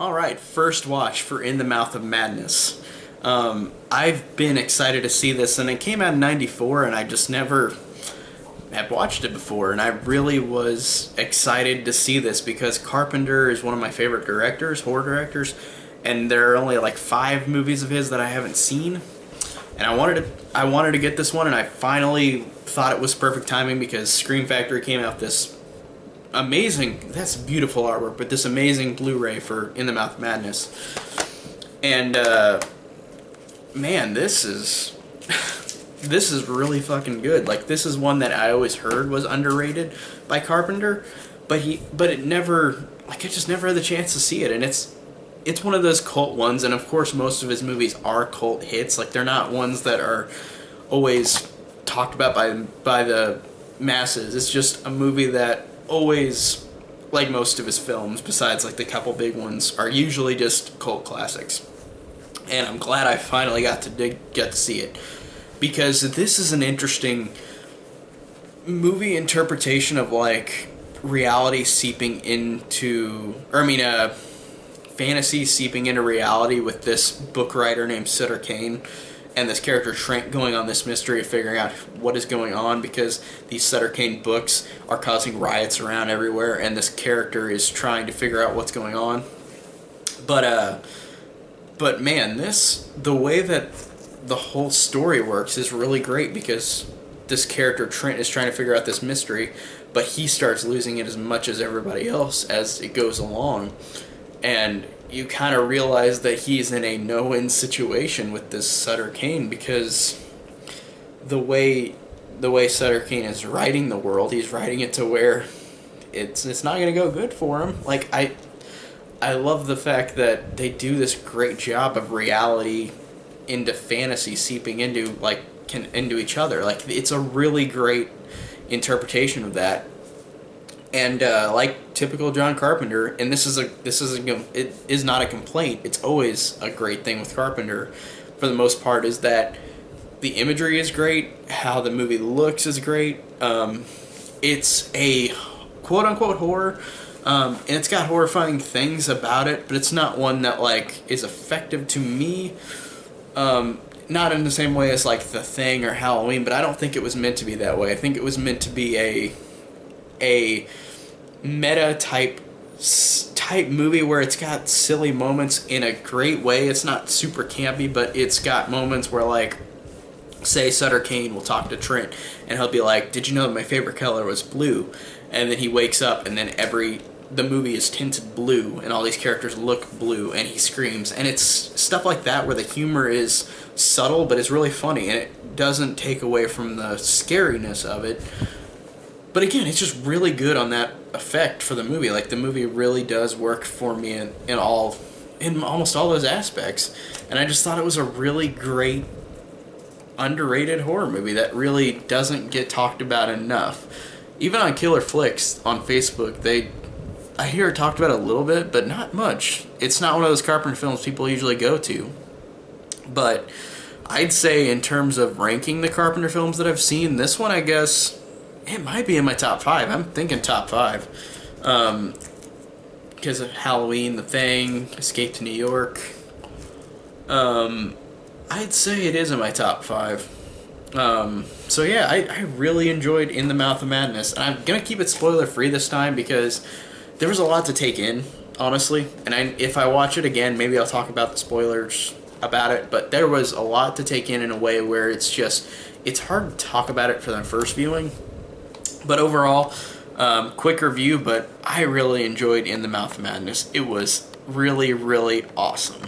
All right, first watch for In the Mouth of Madness. I've been excited to see this, and it came out in '94, and I just never had watched it before, and I really was excited to see this because Carpenter is one of my favorite directors, horror directors, and there are only like 5 movies of his that I haven't seen, and I wanted to get this one, and I finally thought it was perfect timing because Scream Factory came out this amazing, that's beautiful artwork, but this amazing Blu-ray for In the Mouth of Madness. And man, this is this is really fucking good. Like, this is one that I always heard was underrated by Carpenter, but it never, like, I just never had the chance to see it. And it's one of those cult ones, and of course most of his movies are cult hits. Like, they're not ones that are always talked about by the masses. It's just a movie that always, like most of his films, besides like the couple big ones, are usually just cult classics. And I'm glad I finally got to see it, because this is an interesting movie interpretation of like reality seeping into, fantasy seeping into reality with this book writer named Sutter Kane. And this character Trent going on this mystery of figuring out what is going on, because these Sutter Kane books are causing riots around everywhere, and this character is trying to figure out what's going on. But man, the way that the whole story works is really great, because this character Trent is trying to figure out this mystery, but he starts losing it as much as everybody else as it goes along. And you kind of realize that he's in a no-win situation with this Sutter Kane, because the way Sutter Kane is writing the world, he's writing it to where it's not going to go good for him. Like, I love the fact that they do this great job of reality into fantasy seeping into into each other. Like, it's a really great interpretation of that. And like typical John Carpenter, and it is not a complaint. It's always a great thing with Carpenter, for the most part, is that the imagery is great, how the movie looks is great. It's a quote unquote horror, and it's got horrifying things about it, but it's not one that like is effective to me. Not in the same way as like The Thing or Halloween, but I don't think it was meant to be that way. I think it was meant to be a meta type movie where it's got silly moments in a great way. It's not super campy, but it's got moments where, like, say Sutter Kane will talk to Trent and he'll be like, "Did you know that my favorite color was blue?" And then he wakes up and then the movie is tinted blue and all these characters look blue and he screams. And it's stuff like that where the humor is subtle but it's really funny, and it doesn't take away from the scariness of it. But again, it's just really good on that effect for the movie. Like, the movie really does work for me in almost all those aspects. And I just thought it was a really great, underrated horror movie that really doesn't get talked about enough. Even on Killer Flicks on Facebook, I hear it talked about a little bit, but not much. It's not one of those Carpenter films people usually go to. But I'd say, in terms of ranking the Carpenter films that I've seen, this one, I guess, it might be in my top 5. I'm thinking top 5. Because of Halloween, The Thing, Escape to New York. I'd say it is in my top 5. So yeah, I really enjoyed In the Mouth of Madness. And I'm going to keep it spoiler-free this time, because there was a lot to take in, honestly. And if I watch it again, maybe I'll talk about the spoilers about it. But there was a lot to take in a way where it's hard to talk about it for the first viewing. But overall, quick review, but I really enjoyed In the Mouth of Madness. It was really, really awesome.